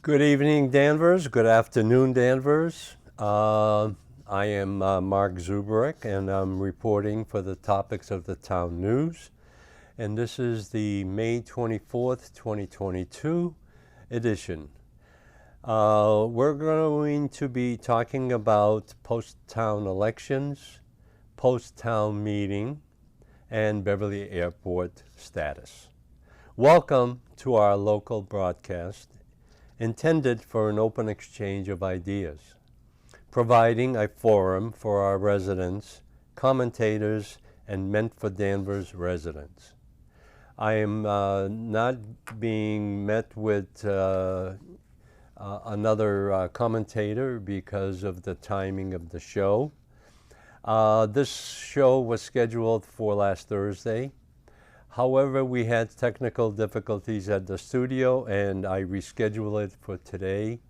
Good evening, Danvers. Good afternoon, Danvers. I am Mark Zubrick, and I'm reporting for the topics of the town news. And this is the May 24th, 2022 edition. We're going to be talking about post-town elections, post-town meeting, and Beverly Airport status. Welcome to our local broadcast, intended for an open exchange of ideas, providing a forum for our residents, commentators, and meant for Danvers residents. I am not being met with another commentator because of the timing of the show. This show was scheduled for last Thursday. However, we had technical difficulties at the studio, and I rescheduled it for today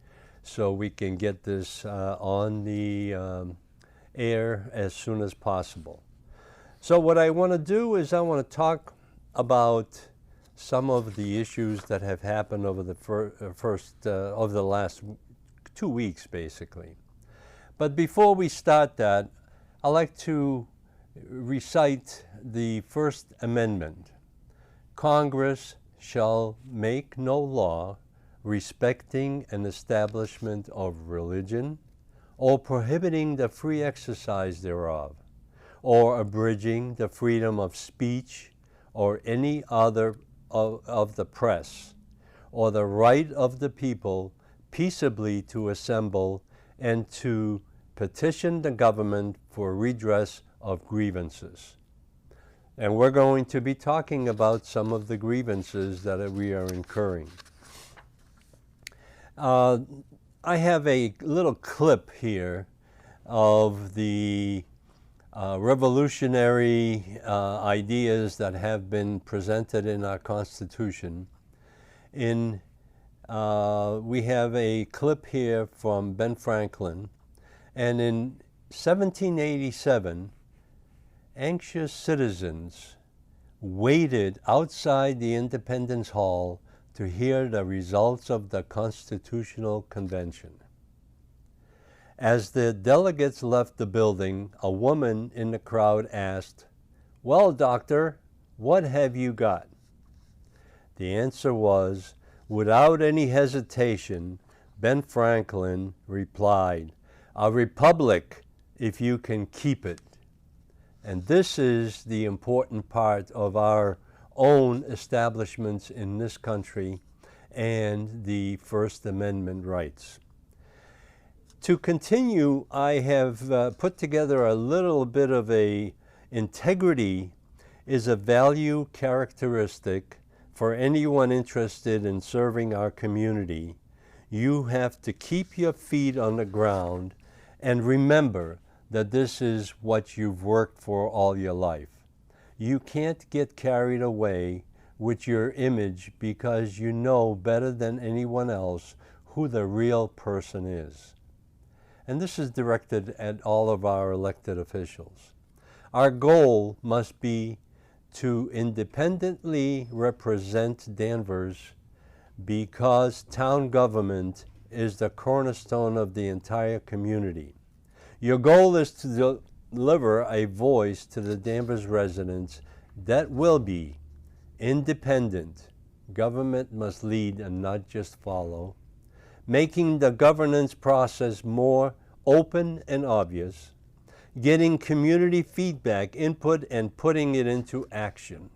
so we can get this on the air as soon as possible. So what I want to do is I want to talk about some of the issues that have happened over the over the last 2 weeks, basically. But before we start that, I'd like to recite the First Amendment. Congress shall make no law respecting an establishment of religion, or prohibiting the free exercise thereof, or abridging the freedom of speech, or any other of the press, or the right of the people peaceably to assemble and to petition the government for redress of grievances. And we're going to be talking about some of the grievances that we are incurring. I have a little clip here of the revolutionary ideas that have been presented in our Constitution. We have a clip here from Ben Franklin, and in 1787, anxious citizens waited outside the Independence Hall to hear the results of the Constitutional Convention. As the delegates left the building, a woman in the crowd asked, "Well, doctor, what have you got?" The answer was, without any hesitation, Ben Franklin replied, "A republic, if you can keep it." And this is the important part of our own establishments in this country and the First Amendment rights. To continue, I have put together a little bit of integrity is a value characteristic for anyone interested in serving our community. You have to keep your feet on the ground and remember that this is what you've worked for all your life. You can't get carried away with your image because you know better than anyone else who the real person is. And this is directed at all of our elected officials. Our goal must be to independently represent Danvers because town government is the cornerstone of the entire community. Your goal is to deliver a voice to the Danvers residents that will be independent. Government must lead and not just follow, making the governance process more open and obvious, getting community feedback, input, and putting it into action.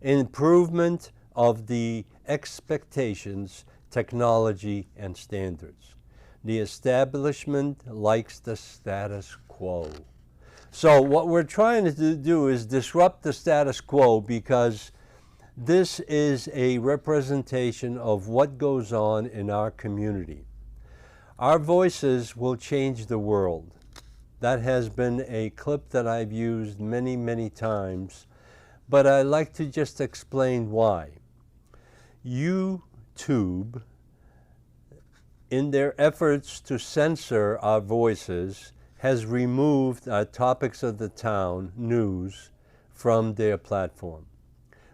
Improvement of the expectations, technology, and standards. The establishment likes the status quo. So what we're trying to do is disrupt the status quo because this is a representation of what goes on in our community. Our voices will change the world. That has been a clip that I've used many, many times, but I'd like to just explain why. YouTube in their efforts to censor our voices, has removed our Topics of the Town news from their platform.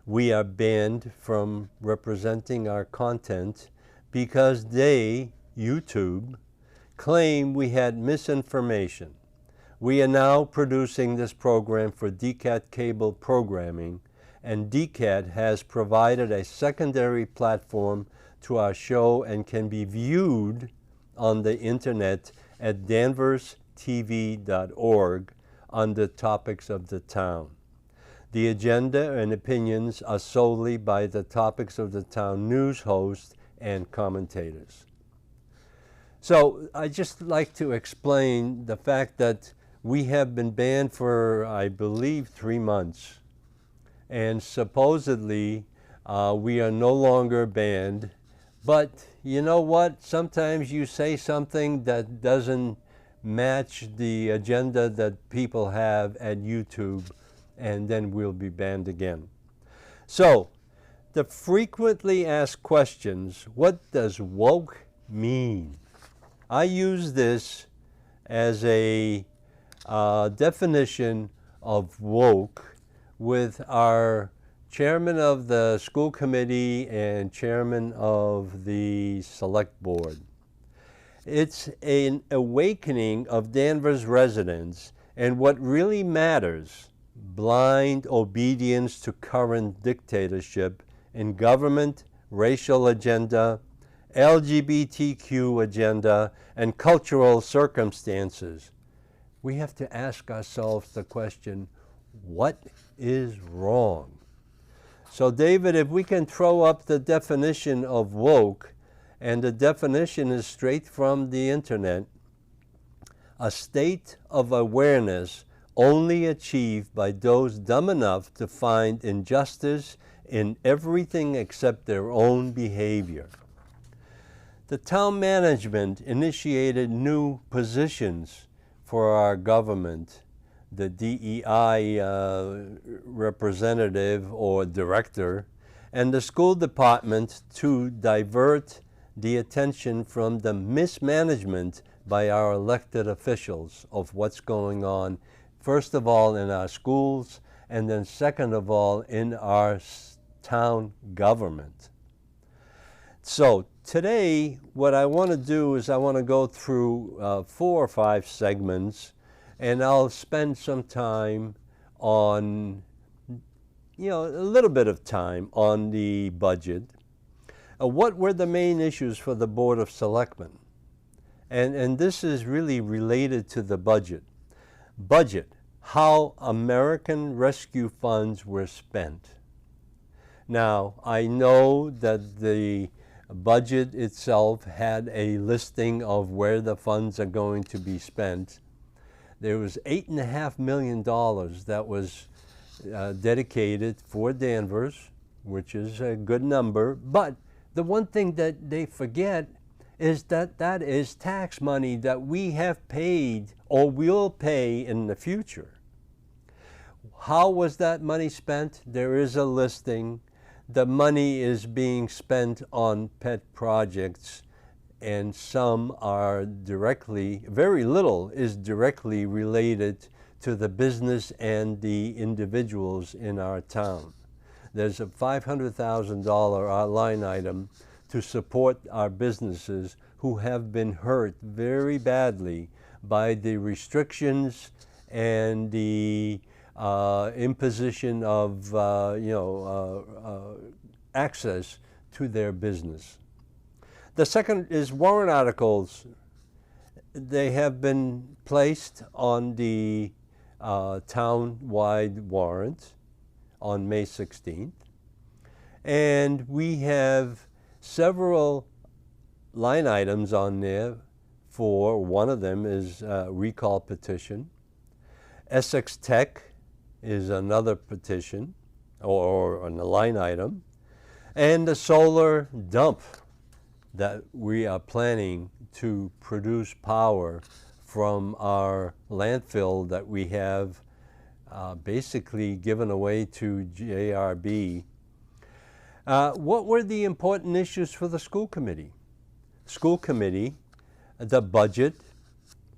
We are banned from representing our content because they, YouTube, claim we had misinformation. We are now producing this program for DCAT cable programming, and DCAT has provided a secondary platform to our show and can be viewed on the internet at danverstv.org under Topics of the Town. The agenda and opinions are solely by the Topics of the Town news hosts and commentators. So I'd just like to explain the fact that we have been banned for, I believe, 3 months. And supposedly we are no longer banned. But you know what? Sometimes you say something that doesn't match the agenda that people have at YouTube, and then we'll be banned again. So, the frequently asked questions, what does woke mean? I use this as a definition of woke with our chairman of the school committee and chairman of the select board. It's an awakening of Danvers residents and what really matters: blind obedience to current dictatorship in government, racial agenda, LGBTQ agenda, and cultural circumstances. We have to ask ourselves the question, what is wrong? So David, if we can throw up the definition of woke, and the definition is straight from the internet: a state of awareness only achieved by those dumb enough to find injustice in everything except their own behavior. The town management initiated new positions for our government, the DEI representative or director, and the school department to divert the attention from the mismanagement by our elected officials of what's going on, first of all in our schools, and then second of all in our town government. So today what I want to do is I want to go through 4 or 5 segments, and I'll spend some time on, a little bit of time on the budget. What were the main issues for the Board of Selectmen? And this is really related to the budget. Budget, how American Rescue funds were spent. Now, I know that the budget itself had a listing of where the funds are going to be spent. There was $8.5 million that was dedicated for Danvers, which is a good number, but the one thing that they forget is that that is tax money that we have paid or will pay in the future. How was that money spent? There is a listing. The money is being spent on pet projects, and some are directly, very little is directly related to the business and the individuals in our town. There's a $500,000 line item to support our businesses who have been hurt very badly by the restrictions and the imposition of access to their business. The second is warrant articles. They have been placed on the town-wide warrant on May 16th. And we have several line items on there for, one of them is recall petition. Essex Tech is another petition or a line item. And the solar dump that we are planning to produce power from our landfill that we have basically given away to JRB. What were the important issues for the school committee? school committee, the budget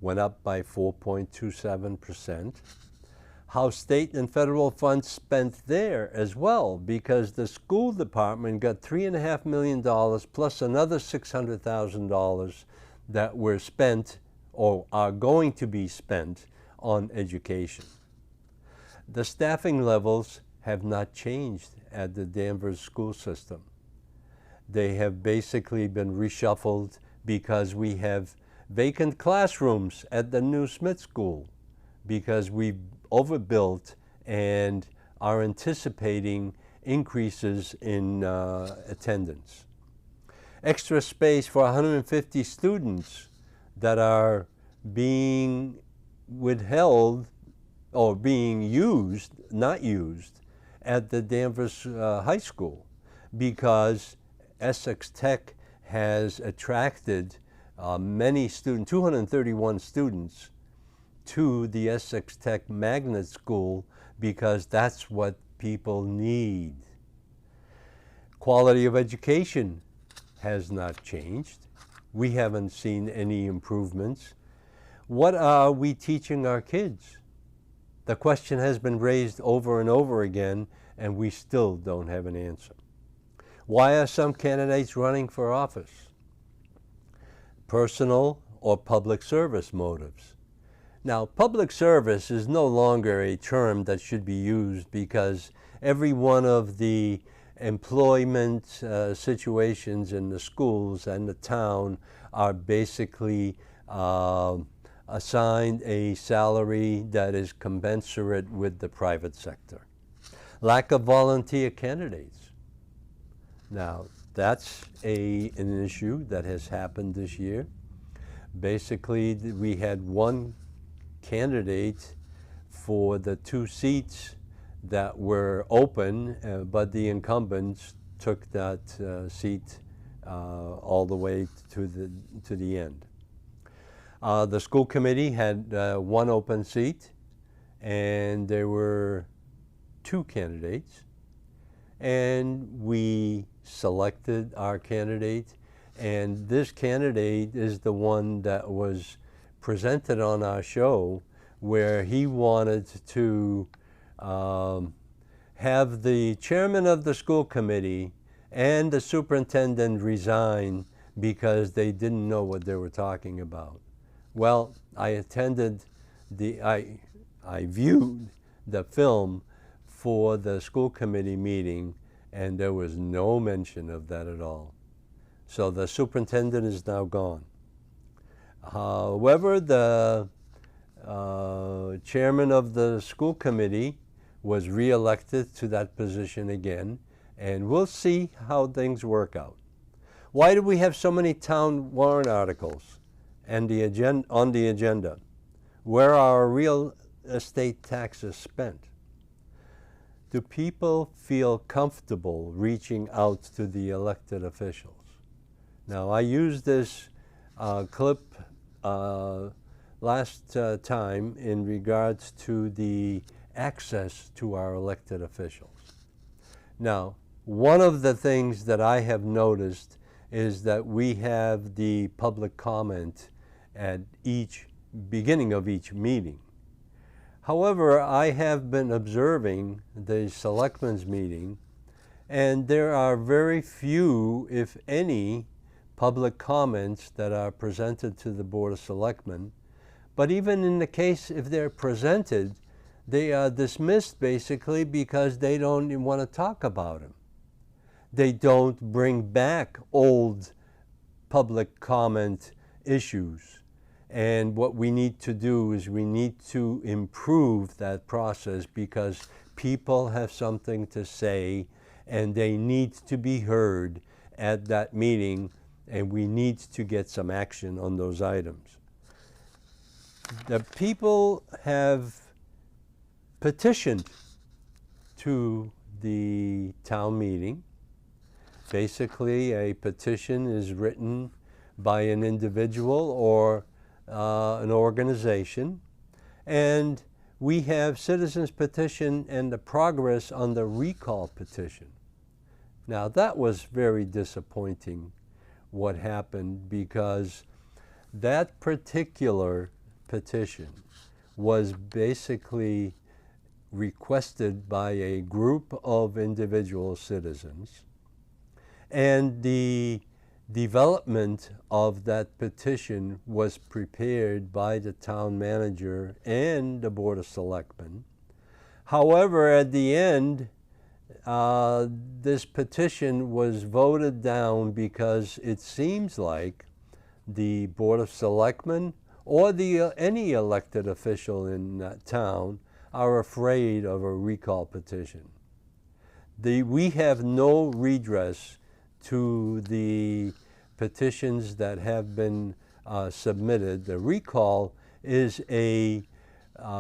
went up by 4.27%. How state and federal funds spent there as well, because the school department got $3.5 million plus another $600,000 that were spent or are going to be spent on education. The staffing levels have not changed at the Danvers school system. They have basically been reshuffled because we have vacant classrooms at the new Smith School because we overbuilt and are anticipating increases in attendance. Extra space for 150 students that are being withheld or being used, not used, at the Danvers High School because Essex Tech has attracted many students, 231 students, to the Essex Tech Magnet School because that's what people need. Quality of education has not changed. We haven't seen any improvements. What are we teaching our kids? The question has been raised over and over again, and we still don't have an answer. Why are some candidates running for office? Personal or public service motives. Now, public service is no longer a term that should be used because every one of the employment situations in the schools and the town are basically assigned a salary that is commensurate with the private sector. Lack of volunteer candidates. Now, that's an issue that has happened this year. Basically, we had one candidate for the 2 seats that were open, but the incumbents took that seat all the way to the end. The school committee had 1 open seat, and there were 2 candidates, and we selected our candidate, and this candidate is the one that was presented on our show where he wanted to have the chairman of the school committee and the superintendent resign because they didn't know what they were talking about. Well, I viewed the film for the school committee meeting, and there was no mention of that at all. So the superintendent is now gone. However, the chairman of the school committee was reelected to that position again, and we'll see how things work out. Why do we have so many town warrant articles on the agenda? Where are our real estate taxes spent? Do people feel comfortable reaching out to the elected officials? Now, I used this clip last time in regards to the access to our elected officials. Now, one of the things that I have noticed is that we have the public comment at each beginning of each meeting. However, I have been observing the selectmen's meeting, and there are very few, if any, public comments that are presented to the Board of Selectmen. But even in the case if they're presented, they are dismissed basically because they don't want to talk about them. They don't bring back old public comment issues. And what we need to do is we need to improve that process because people have something to say and they need to be heard at that meeting, and we need to get some action on those items. The people have petitioned to the town meeting. Basically, a petition is written by an individual or an organization, and we have citizens petition and the progress on the recall petition. Now, that was very disappointing what happened, because that particular petition was basically requested by a group of individual citizens, and the development of that petition was prepared by the town manager and the Board of Selectmen. However, at the end, this petition was voted down because it seems like the Board of Selectmen or any elected official in that town are afraid of a recall petition. We have no redress to the petitions that have been submitted. The recall is a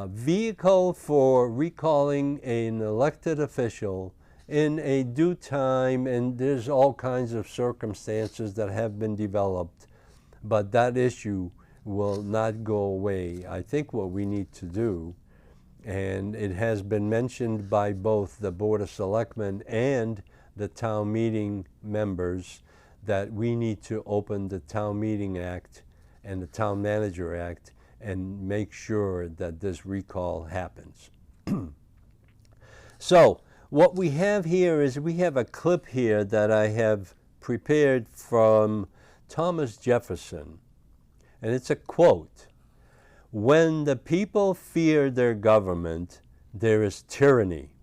vehicle for recalling an elected official in a due time, and there's all kinds of circumstances that have been developed, but that issue will not go away. I think what we need to do, and it has been mentioned by both the Board of Selectmen and the town meeting members, that we need to open the Town Meeting Act and the Town Manager Act and make sure that this recall happens. So what we have here is we have a clip here that I have prepared from Thomas Jefferson, and it's a quote: "When the people fear their government, there is tyranny.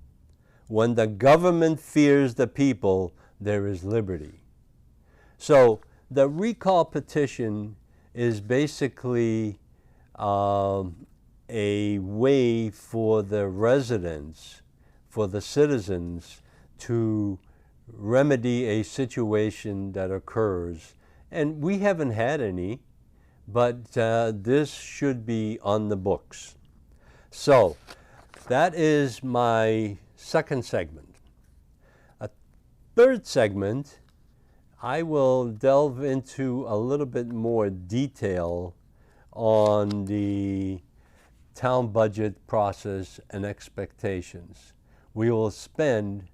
When the government fears the people, there is liberty." So the recall petition is basically a way for the residents, for the citizens, to remedy a situation that occurs. And we haven't had any, but this should be on the books. So that is my second segment. A third segment, I will delve into a little bit more detail on the town budget process and expectations. We will spend,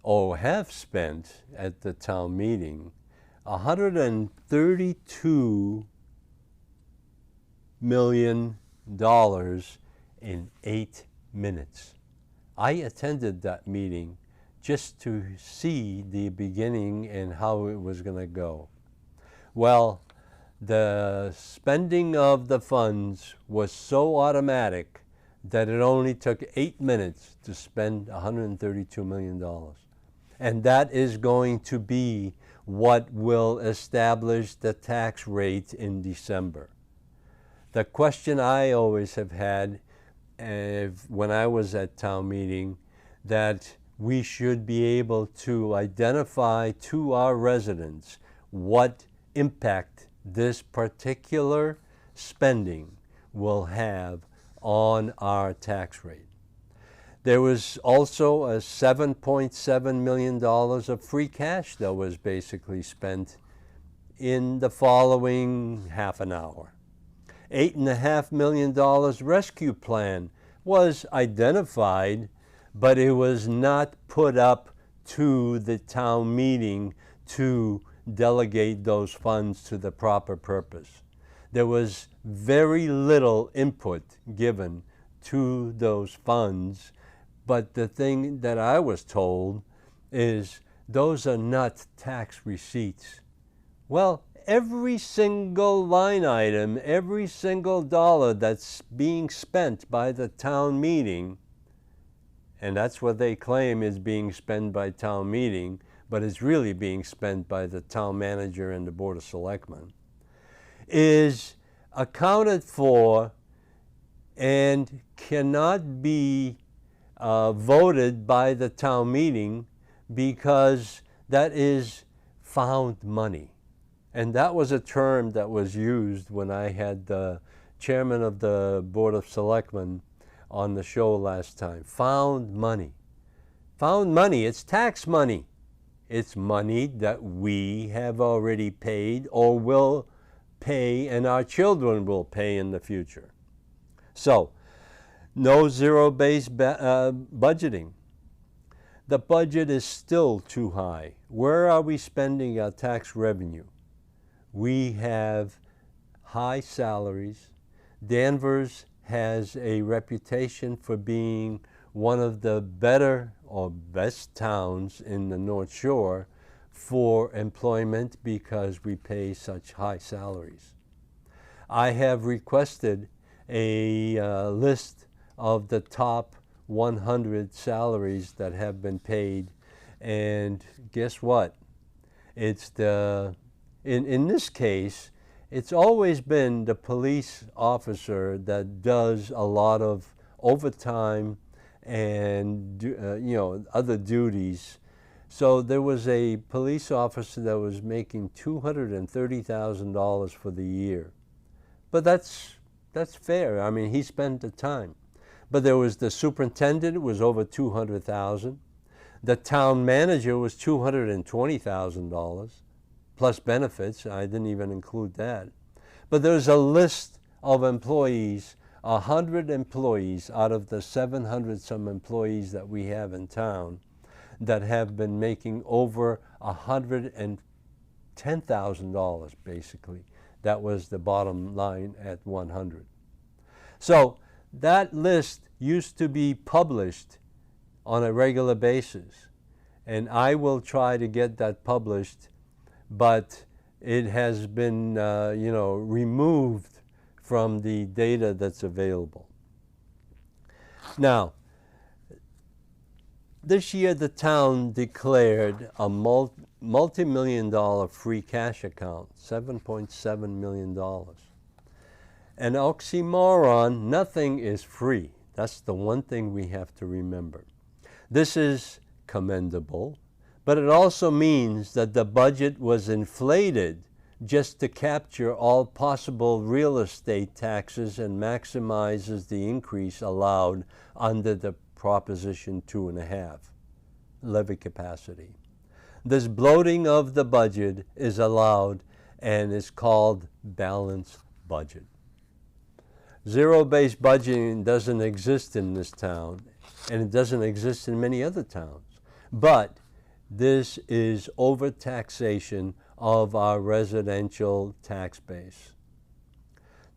or have spent at the town meeting, $132 million in 8 minutes. I attended that meeting just to see the beginning and how it was going to go. Well, the spending of the funds was so automatic that it only took 8 minutes to spend $132 million. And that is going to be what will establish the tax rate in December. The question I always have had when I was at town meeting, that we should be able to identify to our residents what impact this particular spending will have on our tax rate. There was also a $7.7 million of free cash that was basically spent in the following half an hour. $8.5 million rescue plan was identified, but it was not put up to the town meeting to delegate those funds to the proper purpose. There was very little input given to those funds, but the thing that I was told is those are not tax receipts. Well, every single line item, every single dollar that's being spent by the town meeting, and that's what they claim is being spent by town meeting, but it's really being spent by the town manager and the Board of Selectmen, is accounted for and cannot be voted by the town meeting because that is found money. And that was a term that was used when I had the chairman of the Board of Selectmen on the show last time. Found money. Found money, it's tax money. It's money that we have already paid or will pay and our children will pay in the future. So, no zero-based budgeting. the budget is still too high. Where are we spending our tax revenue? We have high salaries. Danvers has a reputation for being one of the better or best towns in the North Shore for employment because we pay such high salaries. I have requested a list of the top 100 salaries that have been paid, and guess what? It's in this case, it's always been the police officer that does a lot of overtime and other duties. So there was a police officer that was making $230,000 for the year. But that's fair. I mean, he spent the time. But there was the superintendent was over $200,000. The town manager was $220,000 plus benefits. I didn't even include that. But there's a list of employees, 100 employees out of the 700 some employees that we have in town that have been making over $110,000 basically. That was the bottom line at 100. So that list used to be published on a regular basis, and I will try to get that published, but it has been removed from the data that's available. Now, this year the town declared a multi-million-dollar free cash account, $7.7 million. An oxymoron, nothing is free. That's the one thing we have to remember. This is commendable, but it also means that the budget was inflated just to capture all possible real estate taxes and maximizes the increase allowed under the Proposition 2.5 levy capacity. This bloating of the budget is allowed and is called balanced budget. Zero-based budgeting doesn't exist in this town, and it doesn't exist in many other towns. But this is overtaxation of our residential tax base.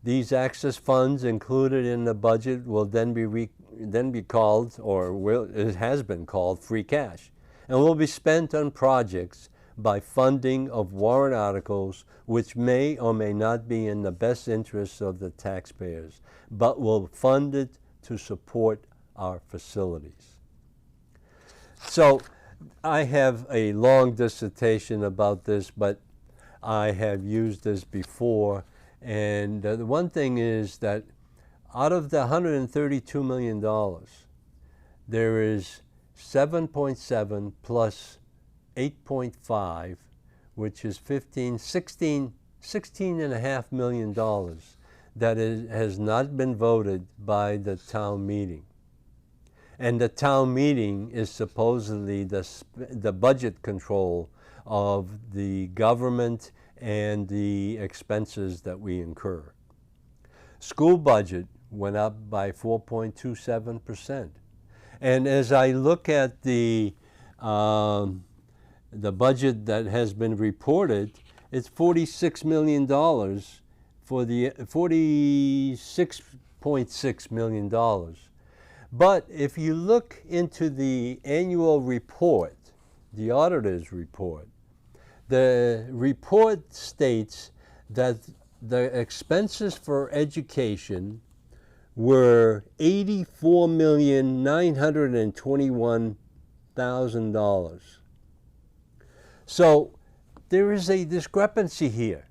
These excess funds included in the budget will then be called, it has been called, free cash, and will be spent on projects by funding of warrant articles which may or may not be in the best interests of the taxpayers, but will fund it to support our facilities. So I have a long dissertation about this, but I have used this before, and the one thing is that out of the $132 million, there is 7.7 plus 8.5, which is $16.5 million that has not been voted by the town meeting. And the town meeting is supposedly the budget control of the government and the expenses that we incur. School budget went up by 4.27%. And as I look at the budget that has been reported, it's $46 million for the $46.6 million. But if you look into the annual report, the auditor's report, the report states that the expenses for education were $84,921,000. So there is a discrepancy here.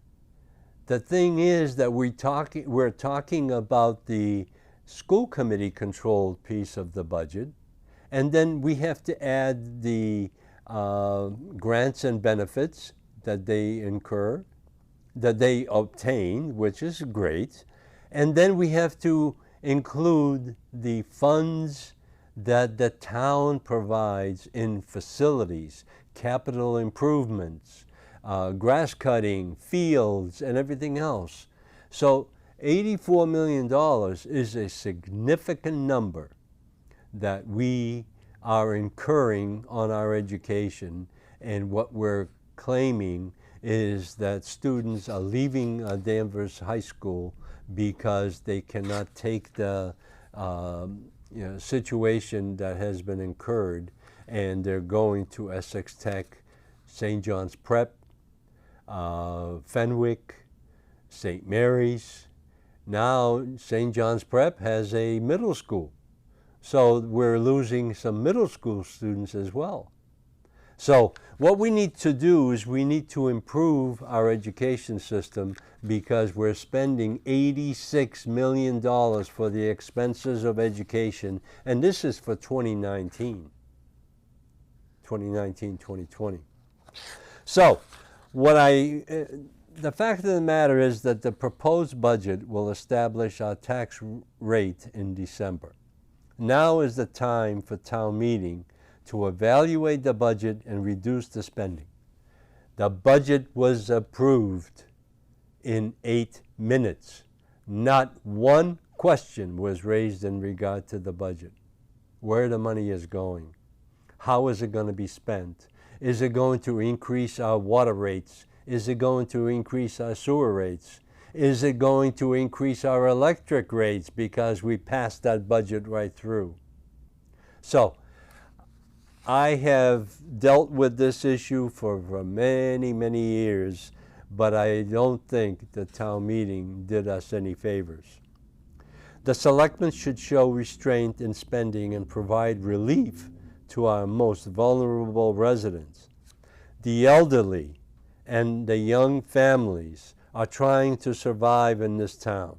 The thing is that we're talking about the school committee controlled piece of the budget, and then we have to add the grants and benefits that they incur, that they obtain, which is great, and then we have to include the funds that the town provides in facilities, capital improvements, grass cutting, fields, and everything else. So $84 million is a significant number that we are incurring on our education, and what we're claiming is that students are leaving Danvers High School because they cannot take the situation that has been incurred, and they're going to Essex Tech, St. John's Prep, Fenwick, St. Mary's. Now St. John's Prep has a middle school. So we're losing some middle school students as well. So what we need to do is we need to improve our education system, because we're spending $86 million for the expenses of education, and this is for 2019, 2020. So the fact of the matter is that the proposed budget will establish our tax rate in December. Now is the time for town meeting to evaluate the budget and reduce the spending. The budget was approved in 8 minutes. Not one question was raised in regard to the budget. Where the money is going. How is it going to be spent? Is it going to increase our water rates? Is it going to increase our sewer rates? Is it going to increase our electric rates, because we passed that budget right through? So I have dealt with this issue for many, many years, but I don't think the town meeting did us any favors. The selectmen should show restraint in spending and provide relief to our most vulnerable residents. The elderly and the young families are trying to survive in this town.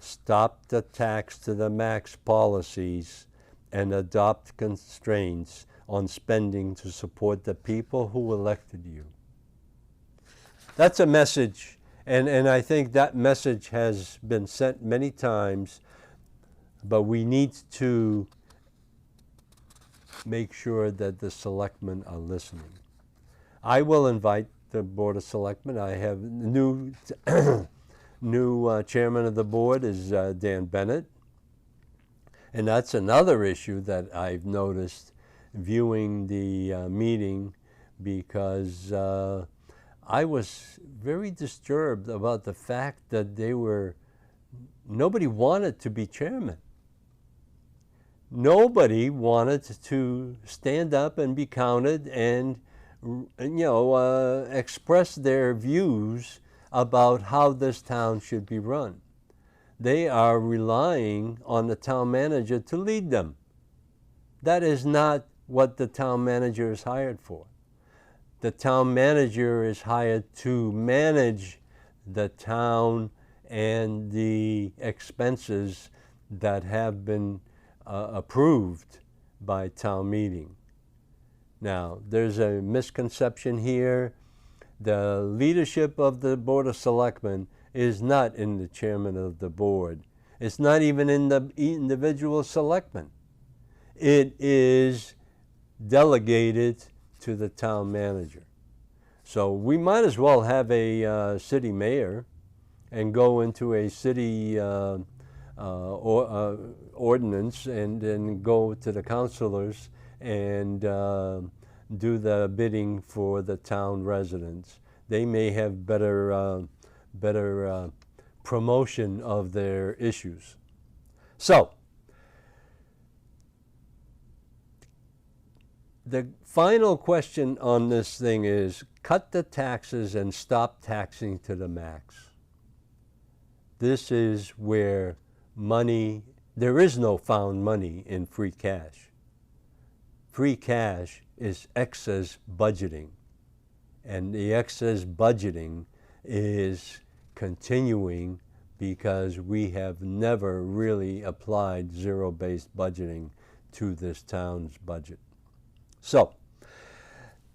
Stop the tax to the max policies and adopt constraints on spending to support the people who elected you. That's a message, and I think that message has been sent many times, but we need to make sure that the selectmen are listening. I will invite the Board of Selectmen. I have new chairman of the board is Dan Bennett. And that's another issue that I've noticed viewing the meeting, because I was very disturbed about the fact that nobody wanted to be chairman. Nobody wanted to stand up and be counted and express their views about how this town should be run. They are relying on the town manager to lead them. That is not what the town manager is hired for. The town manager is hired to manage the town and the expenses that have been approved by town meeting. Now, there's a misconception here. The leadership of the Board of Selectmen is not in the chairman of the board. It's not even in the individual selectmen. It is delegated to the town manager. So we might as well have a city mayor and go into a city ordinance and then go to the councilors and do the bidding for the town residents. They may have better promotion of their issues. So, the final question on this thing is, cut the taxes and stop taxing to the max. This is where there is no found money in free cash. Free cash is excess budgeting, and the excess budgeting is continuing because we have never really applied zero-based budgeting to this town's budget. So,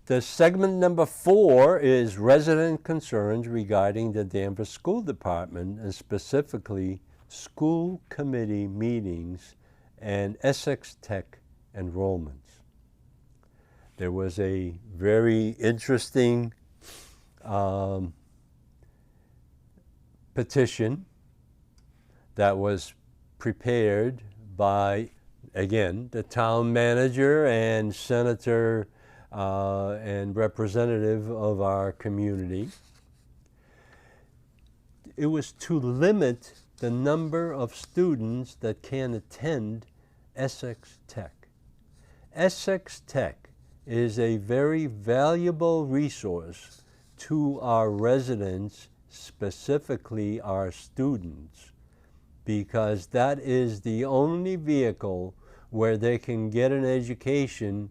the segment number 4 is resident concerns regarding the Danvers School Department, and specifically school committee meetings and Essex Tech enrollments. There was a very interesting petition that was prepared by again, the town manager and senator and representative of our community. It was to limit the number of students that can attend Essex Tech. Essex Tech is a very valuable resource to our residents, specifically our students, because that is the only vehicle where they can get an education,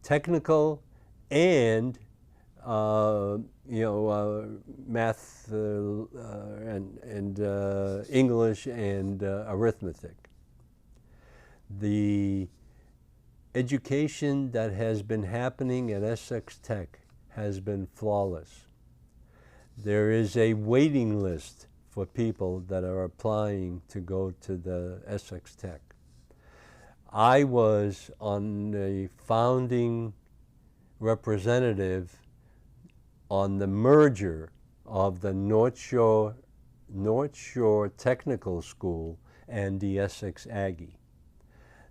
technical and math and English and arithmetic. The education that has been happening at Essex Tech has been flawless. There is a waiting list for people that are applying to go to the Essex Tech. I was on the founding representative on the merger of the North Shore Technical School and the Essex Aggie.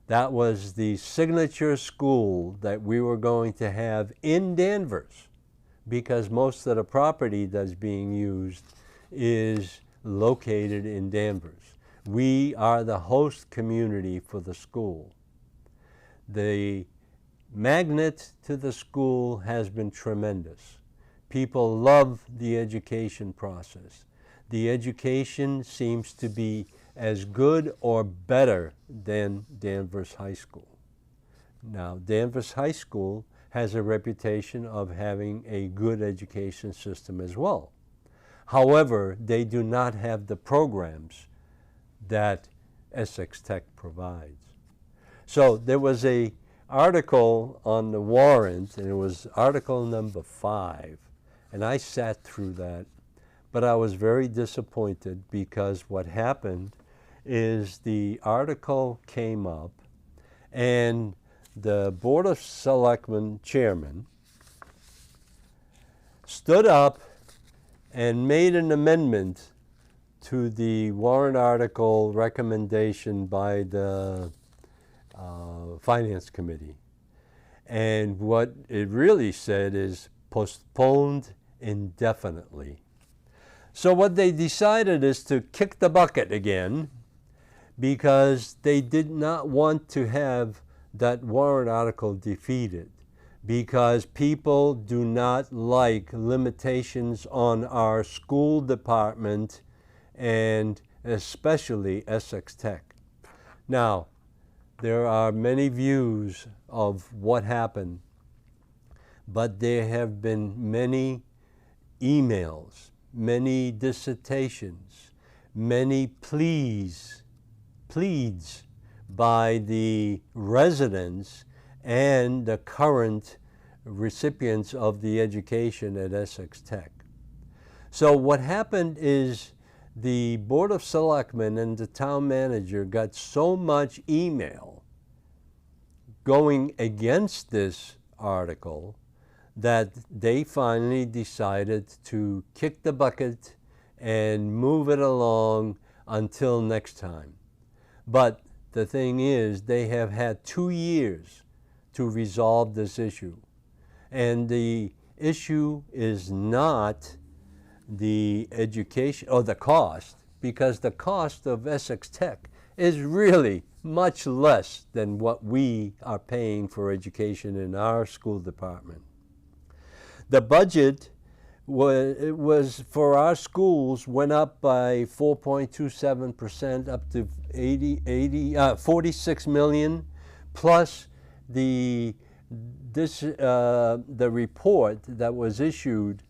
That was the signature school that we were going to have in Danvers, because most of the property that's being used is located in Danvers. We are the host community for the school. The magnet to the school has been tremendous. People love the education process. The education seems to be as good or better than Danvers High School. Now, Danvers High School has a reputation of having a good education system as well. However, they do not have the programs that Essex Tech provides. So there was an article on the warrant, and it was article number 5, and I sat through that, but I was very disappointed because what happened is the article came up and the Board of Selectmen chairman stood up and made an amendment to the warrant article recommendation by the Finance Committee. And what it really said is postponed indefinitely. So what they decided is to kick the bucket again, because they did not want to have that warrant article defeated, because people do not like limitations on our school department and especially Essex Tech. Now, there are many views of what happened, but there have been many emails, many dissertations, many pleads by the residents and the current recipients of the education at Essex Tech. So what happened is the Board of Selectmen and the town manager got so much email going against this article that they finally decided to kick the bucket and move it along until next time. But the thing is, they have had 2 years to resolve this issue. And the issue is not the education or the cost, because the cost of Essex Tech is really much less than what we are paying for education in our school department. The budget was for our schools went up by 4.27%, up to 46 million, plus the report that was issued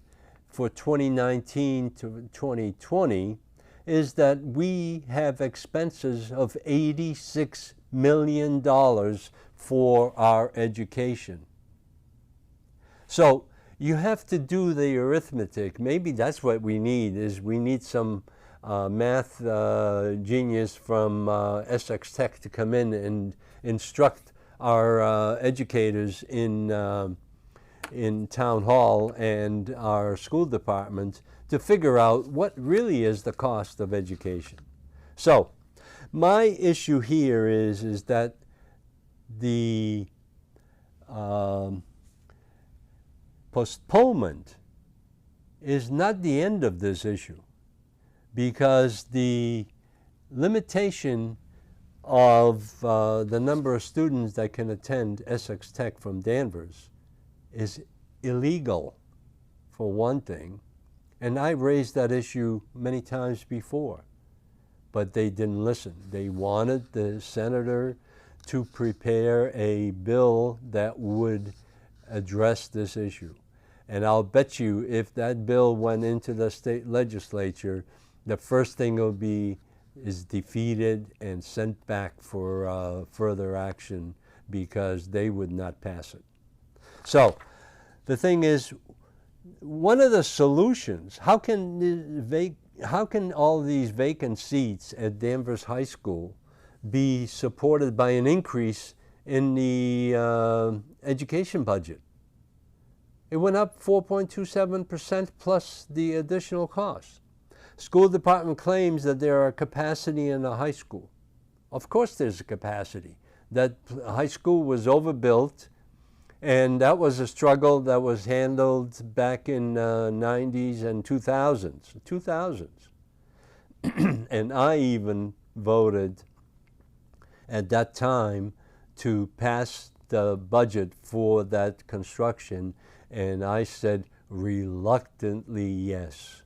for 2019 to 2020 is that we have expenses of $86 million for our education. So you have to do the arithmetic. Maybe that's what we need, is we need some math genius from Essex Tech to come in and instruct our educators in town hall and our school department to figure out what really is the cost of education. So my issue here is that the um, postponement is not the end of this issue, because the limitation of the number of students that can attend Essex Tech from Danvers is illegal, for one thing. And I raised that issue many times before, but they didn't listen. They wanted the senator to prepare a bill that would address this issue. And I'll bet you if that bill went into the state legislature, the first thing will be is defeated and sent back for further action, because they would not pass it. So the thing is, one of the solutions, how can all these vacant seats at Danvers High School be supported by an increase in the education budget? It went up 4.27% plus the additional cost. School department claims that there are capacity in the high school. Of course there's a capacity. That high school was overbuilt, and that was a struggle that was handled back in 90s and 2000s. And I even voted at that time to pass the budget for that construction, and I said reluctantly yes.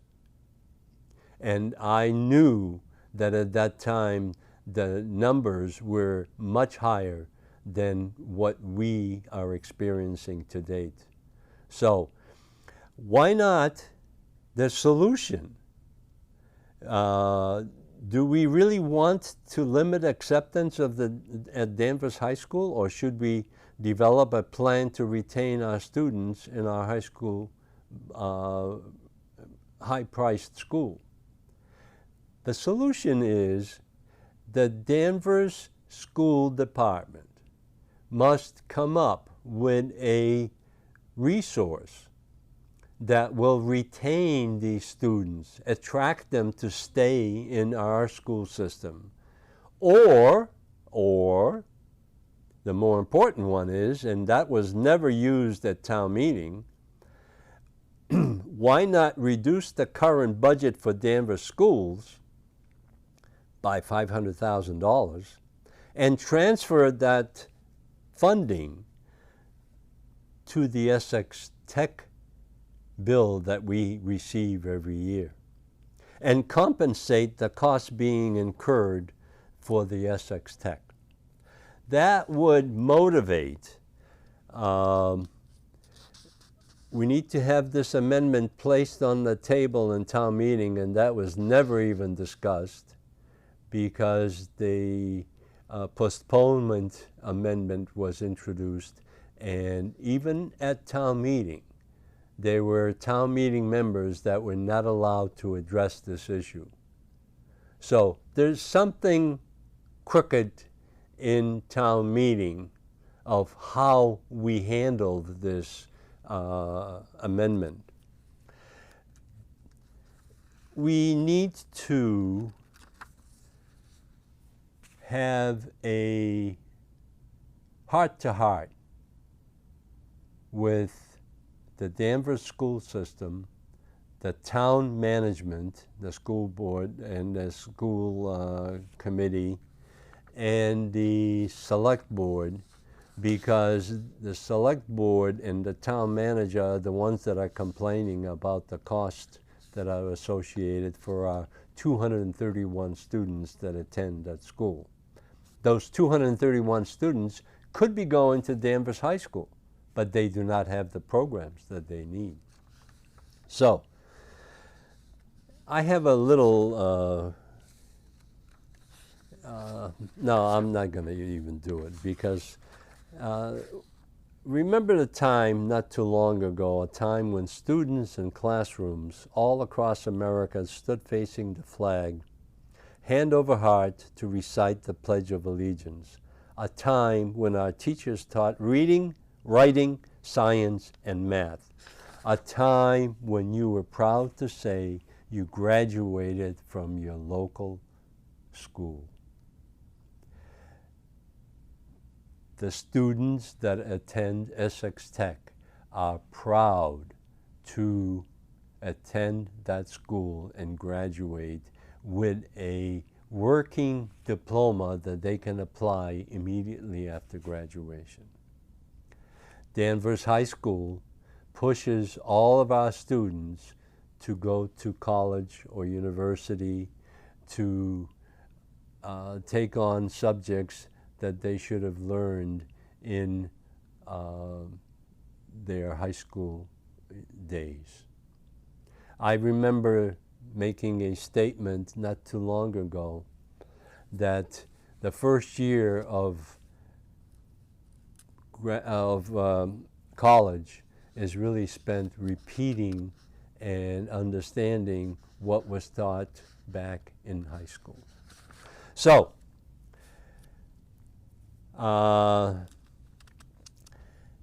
And I knew that at that time the numbers were much higher than what we are experiencing to date. So why not the solution? Do we really want to limit acceptance at Danvers High School, or should we develop a plan to retain our students in our high school, high-priced school? The solution is the Danvers School Department must come up with a resource that will retain these students, attract them to stay in our school system. Or the more important one is, and that was never used at town meeting, why not reduce the current budget for Danvers schools by $500,000 and transfer that funding to the Essex Tech bill that we receive every year, and compensate the cost being incurred for the Essex Tech. That would motivate. We need to have this amendment placed on the table in town meeting, and that was never even discussed, because the postponement amendment was introduced, and even at town meeting, there were town meeting members that were not allowed to address this issue. So there's something crooked in town meeting of how we handled this amendment. We need to have a heart-to-heart with the Danvers school system, the town management, the school board and the school committee, and the select board, because the select board and the town manager are the ones that are complaining about the cost that are associated for our 231 students that attend that school. Those 231 students could be going to Danvers High School, but they do not have the programs that they need. So I have a little, no, I'm not going to even do it, because remember the time not too long ago, a time when students in classrooms all across America stood facing the flag, hand over heart, to recite the Pledge of Allegiance, a time when our teachers taught reading, writing, science, and math, a time when you were proud to say you graduated from your local school. The students that attend Essex Tech are proud to attend that school and graduate with a working diploma that they can apply immediately after graduation. Danvers High School pushes all of our students to go to college or university to take on subjects that they should have learned in their high school days. I remember making a statement not too long ago that the first year of college is really spent repeating and understanding what was taught back in high school. So,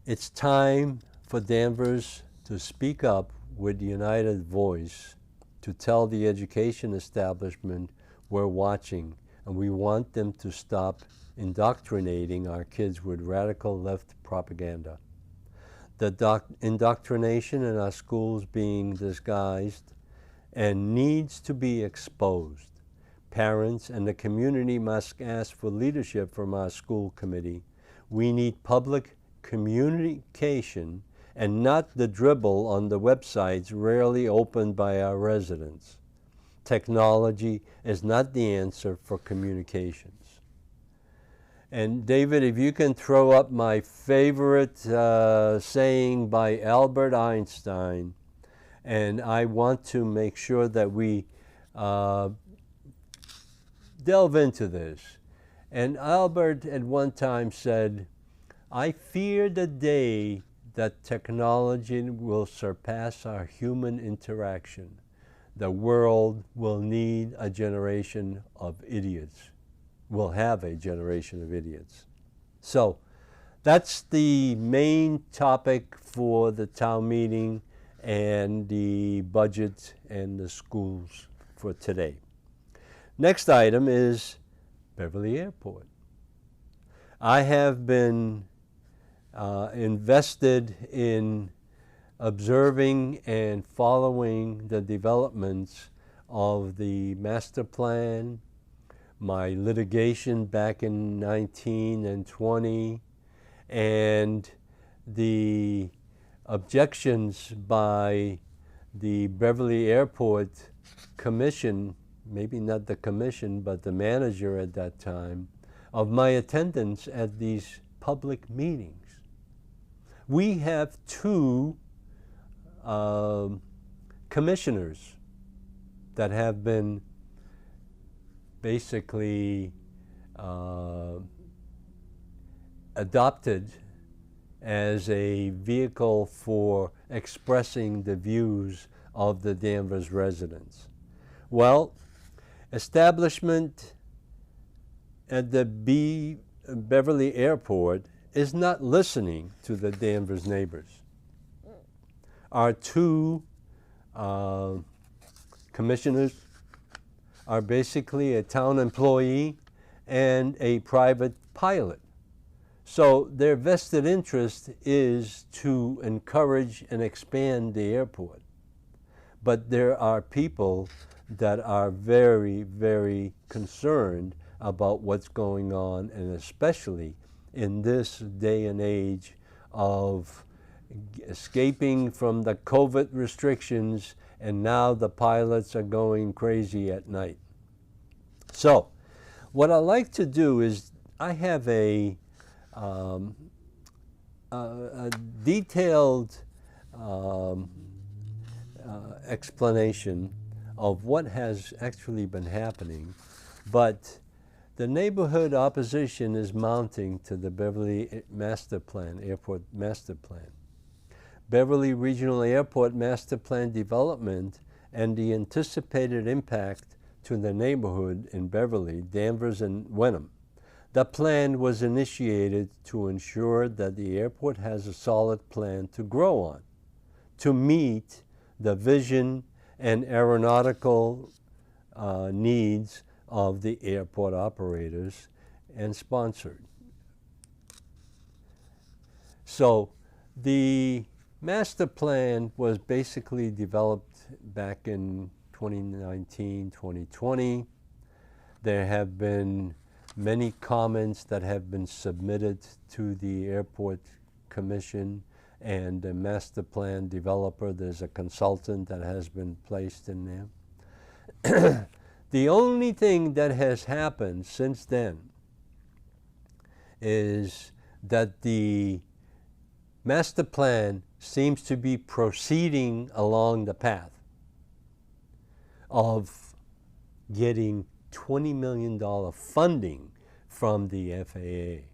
it's time for Danvers to speak up with united voice to tell the education establishment we're watching, and we want them to stop indoctrinating our kids with radical left propaganda. The indoctrination in our schools being disguised and needs to be exposed. Parents and the community must ask for leadership from our school committee. We need public communication and not the dribble on the websites rarely opened by our residents. Technology is not the answer for communications. And David, if you can throw up my favorite saying by Albert Einstein, and I want to make sure that we delve into this. And Albert at one time said, "I fear the day that technology will surpass our human interaction. The world will need a generation of idiots. We'll have a generation of idiots." So that's the main topic for the town meeting and the budget and the schools for today. Next item is Beverly Airport. I have been invested in observing and following the developments of the master plan, my litigation back in 19 and 20, and the objections by the Beverly Airport Commission, maybe not the commission, but the manager at that time, of my attendance at these public meetings. We have two commissioners that have been basically adopted as a vehicle for expressing the views of the Danvers residents. Well, establishment at the Beverly Airport is not listening to the Danvers neighbors. Our two commissioners are basically a town employee and a private pilot. So their vested interest is to encourage and expand the airport. But there are people that are very, very concerned about what's going on, and especially in this day and age of escaping from the COVID restrictions, and now the pilots are going crazy at night. So what I like to do is I have a detailed explanation of what has actually been happening, but the neighborhood opposition is mounting to the Beverly Master Plan, Airport Master Plan. Beverly Regional Airport Master Plan development and the anticipated impact to the neighborhood in Beverly, Danvers, and Wenham. The plan was initiated to ensure that the airport has a solid plan to grow on, to meet the vision and aeronautical needs of the airport operators, and sponsored. So the master plan was basically developed back in 2019, 2020. There have been many comments that have been submitted to the Airport Commission and the master plan developer. There's a consultant that has been placed in there. The only thing that has happened since then is that the master plan seems to be proceeding along the path of getting $20 million funding from the FAA.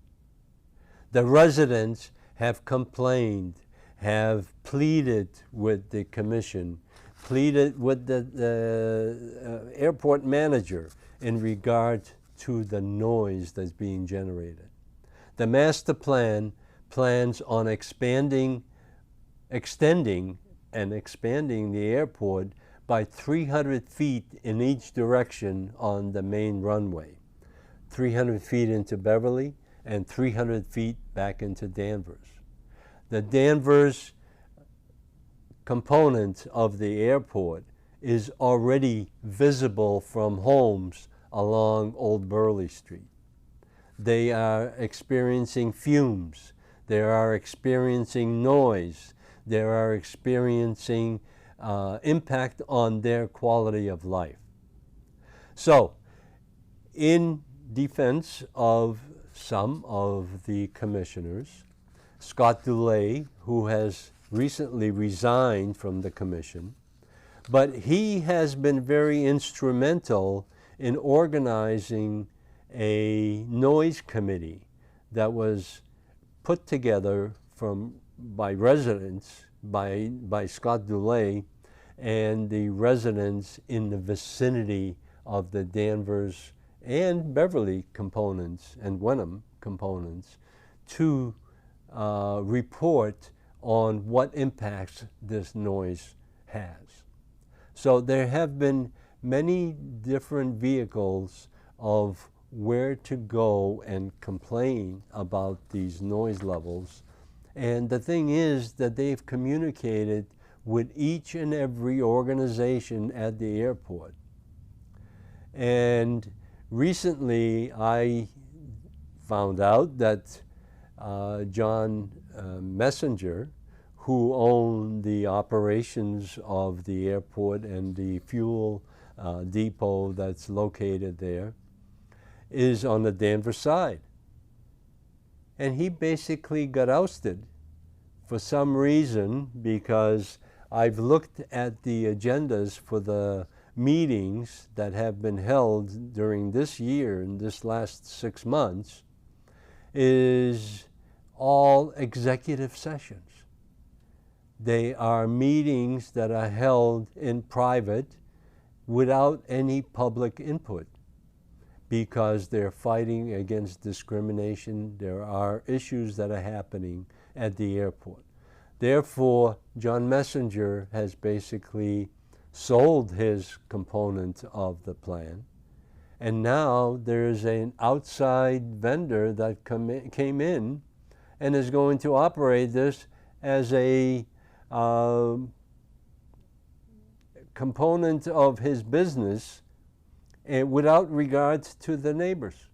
The residents have complained, have pleaded with the commission, pleaded with the airport manager in regard to the noise that's being generated. The master plan plans on extending and expanding the airport by 300 feet in each direction on the main runway. 300 feet into Beverly and 300 feet back into Danvers. The Danvers component of the airport is already visible from homes along Old Burley Street. They are experiencing fumes. They are experiencing noise. They are experiencing impact on their quality of life. So, in defense of some of the commissioners, Scott Dulé, who has recently resigned from the commission, but he has been very instrumental in organizing a noise committee that was put together by residents, by Scott Dulé and the residents in the vicinity of the Danvers and Beverly components and Wenham components to report on what impacts this noise has. So there have been many different vehicles of where to go and complain about these noise levels. And the thing is that they've communicated with each and every organization at the airport. And recently I found out that John Messenger, who owned the operations of the airport and the fuel depot that's located there, is on the Danvers side. And he basically got ousted for some reason, because I've looked at the agendas for the meetings that have been held during this year, in this last 6 months, is all executive sessions. They are meetings that are held in private without any public input, because they're fighting against discrimination. There are issues that are happening at the airport. Therefore, John Messenger has basically sold his component of the plan, and now there's an outside vendor that came in and is going to operate this as a component of his business, without regard to the neighbors.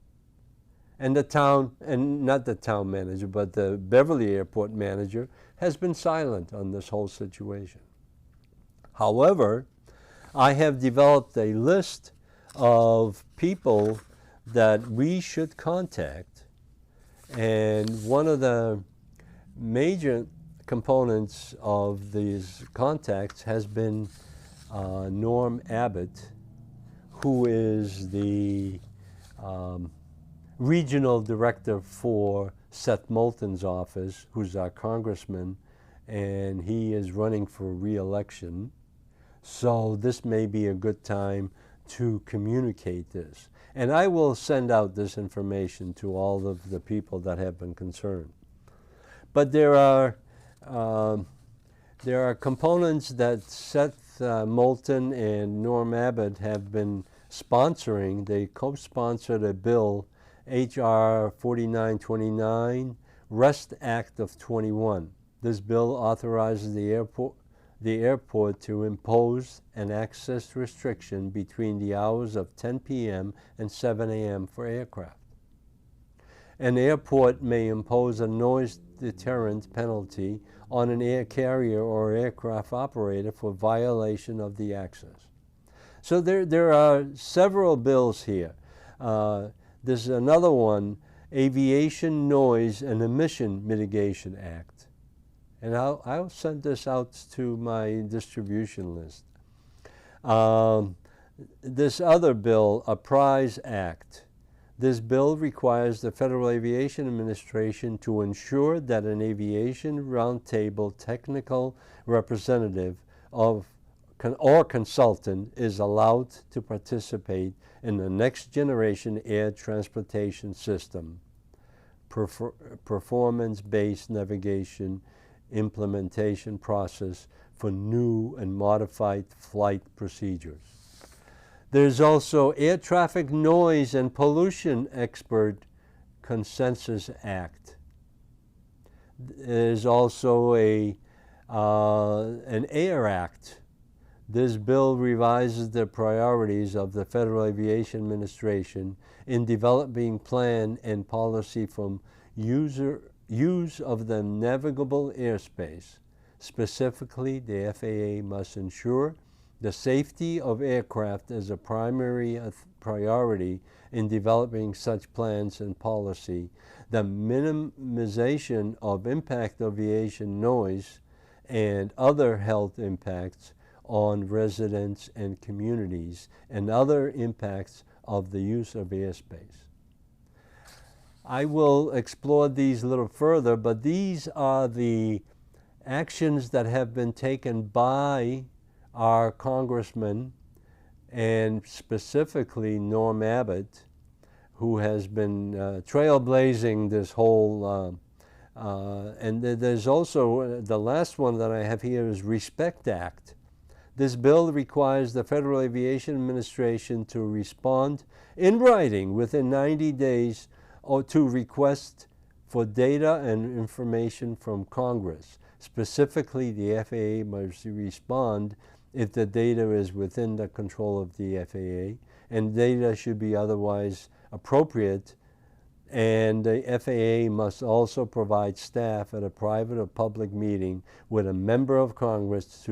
And the town, and not the town manager, but the Beverly Airport manager, has been silent on this whole situation. However, I have developed a list of people that we should contact, and one of the major components of these contacts has been Norm Abbott, who is the regional director for Seth Moulton's office, who's our congressman, and he is running for re-election. So this may be a good time to communicate this. And I will send out this information to all of the people that have been concerned. But there are components that Seth Moulton and Norm Abbott have been sponsoring. They co-sponsored a bill, H.R. 4929, Rest Act of 21. This bill authorizes the airport to impose an access restriction between the hours of 10 p.m. and 7 a.m. for aircraft. An airport may impose a noise deterrent penalty on an air carrier or aircraft operator for violation of the access. So there are several bills here. There's another one, Aviation Noise and Emission Mitigation Act. And I'll send this out to my distribution list. This other bill, APPRISE Act. This bill requires the Federal Aviation Administration to ensure that an aviation roundtable technical representative or consultant is allowed to participate in the next generation air transportation system, performance-based navigation implementation process for new and modified flight procedures. There's also Air Traffic Noise and Pollution Expert Consensus Act. There's also an AIR Act. This bill revises the priorities of the Federal Aviation Administration in developing plan and policy from use of the navigable airspace. Specifically, the FAA must ensure the safety of aircraft as a primary priority in developing such plans and policy, the minimization of impact of aviation noise and other health impacts on residents and communities, and other impacts of the use of airspace. I will explore these a little further, but these are the actions that have been taken by our congressman, and specifically Norm Abbott, who has been trailblazing this whole, and there's also, the last one that I have here is RESPECT Act. This bill requires the Federal Aviation Administration to respond in writing within 90 days or to request for data and information from Congress. Specifically, the FAA must respond if the data is within the control of the FAA, and data should be otherwise appropriate, and the FAA must also provide staff at a private or public meeting with a member of Congress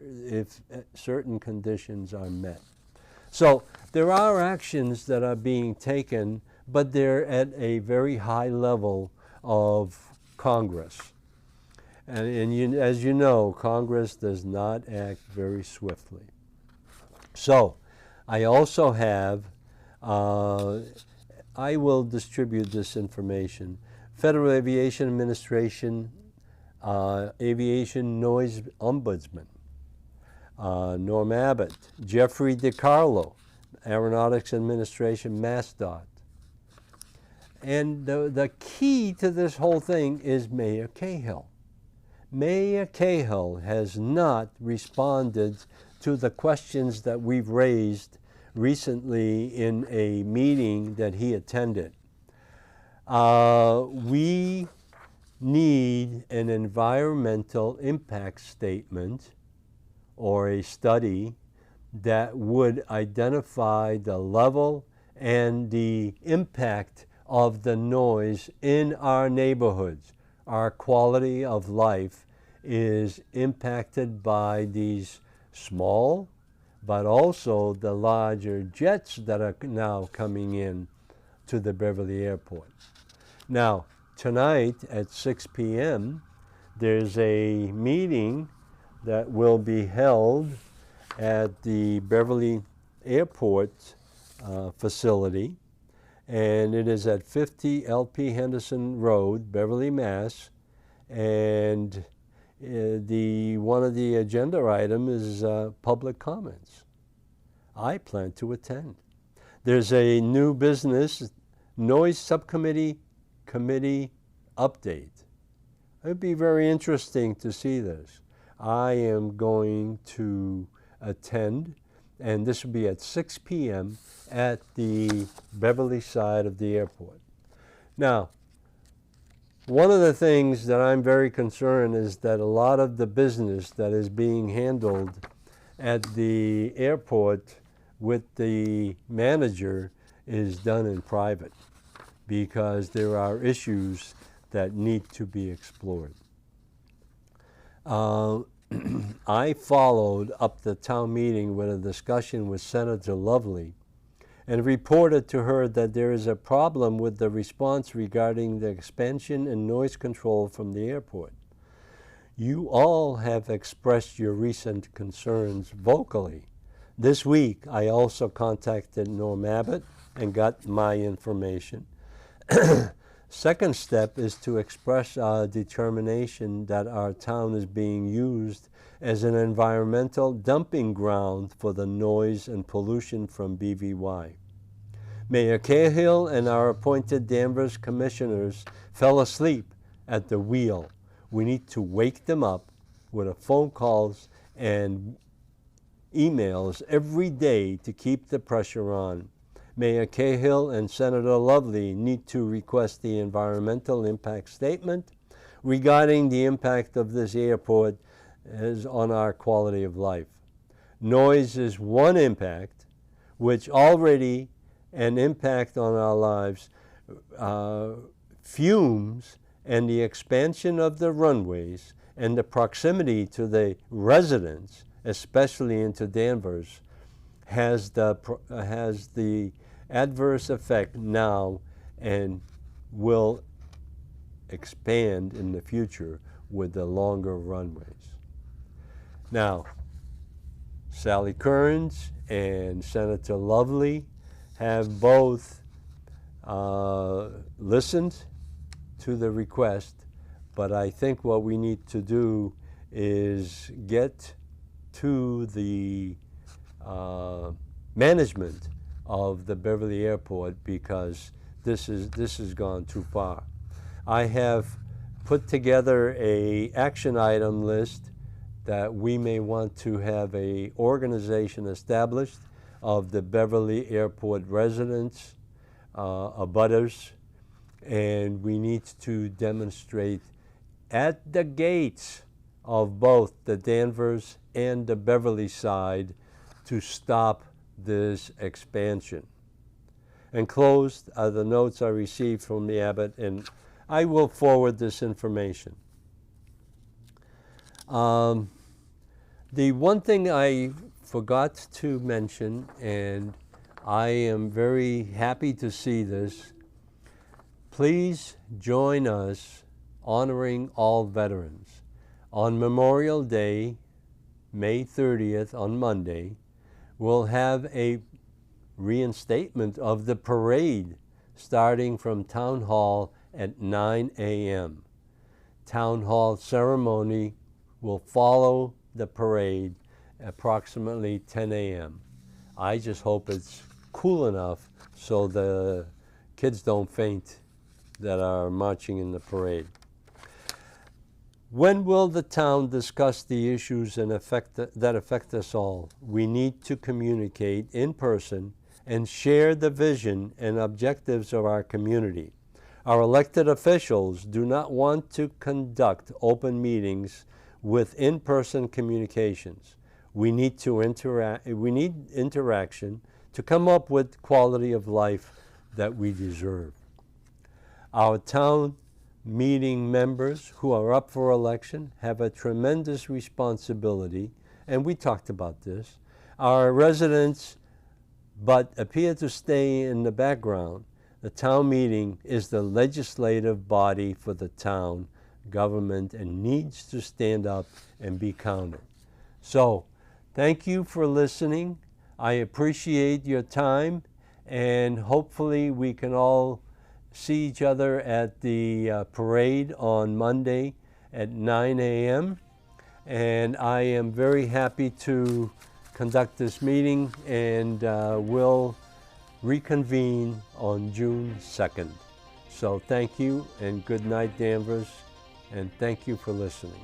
if certain conditions are met. So there are actions that are being taken, but they're at a very high level of Congress. And as you know, Congress does not act very swiftly. So I also have, I will distribute this information. Federal Aviation Administration, Aviation Noise Ombudsman, Norm Abbott, Jeffrey DiCarlo, Aeronautics Administration, MassDOT. And the key to this whole thing is Mayor Cahill. Mayor Cahill has not responded to the questions that we've raised recently in a meeting that he attended. We need an environmental impact statement or a study that would identify the level and the impact of the noise in our neighborhoods. Our quality of life is impacted by these small, but also the larger jets that are now coming in to the Beverly Airport. Now, tonight at 6 p.m., there's a meeting that will be held at the Beverly Airport facility, and it is at 50 LP Henderson Road, Beverly, Mass. And one of the agenda items is public comments. I plan to attend. There's a new business noise subcommittee update. It would be very interesting to see this. I am going to attend, and this will be at 6 p.m. at the Beverly side of the airport. Now, one of the things that I'm very concerned is that a lot of the business that is being handled at the airport with the manager is done in private, because there are issues that need to be explored. I followed up the town meeting with a discussion with Senator Lovely and reported to her that there is a problem with the response regarding the expansion and noise control from the airport. You all have expressed your recent concerns vocally. This week, I also contacted Norm Abbott and got my information. Second step is to express our determination that our town is being used as an environmental dumping ground for the noise and pollution from BVY. Mayor Cahill and our appointed Danvers commissioners fell asleep at the wheel. We need to wake them up with phone calls and emails every day to keep the pressure on. Mayor Cahill and Senator Lovely need to request the environmental impact statement regarding the impact of this airport on our quality of life. Noise is one impact, which already an impact on our lives. Fumes and the expansion of the runways and the proximity to the residents, especially into Danvers, has the adverse effect now and will expand in the future with the longer runways. Now, Sally Kearns and Senator Lovely have both listened to the request, but I think what we need to do is get to the management of the Beverly Airport, because this has gone too far. I have put together an action item list that we may want to have an organization established of the Beverly Airport residents, abutters, and we need to demonstrate at the gates of both the Danvers and the Beverly side to stop this expansion. Enclosed are the notes I received from the Abbott, and I will forward this information. The one thing I forgot to mention, and I am very happy to see this, please join us honoring all veterans. On Memorial Day, May 30th, on Monday, we'll have a reinstatement of the parade starting from Town Hall at 9 a.m. Town Hall ceremony will follow the parade approximately 10 a.m. I just hope it's cool enough so the kids don't faint that are marching in the parade. When will the town discuss the issues that affect us all? We need to communicate in person and share the vision and objectives of our community. Our elected officials do not want to conduct open meetings with in-person communications. We need interaction to come up with quality of life that we deserve. Our town meeting members who are up for election have a tremendous responsibility, and we talked about this. Our residents but appear to stay in the background. The town meeting is the legislative body for the town government and needs to stand up and be counted. So, thank you for listening. I appreciate your time, and hopefully we can all see each other at the parade on Monday at 9 a.m. And I am very happy to conduct this meeting, and we'll reconvene on June 2nd. So thank you, and good night, Danvers, and thank you for listening.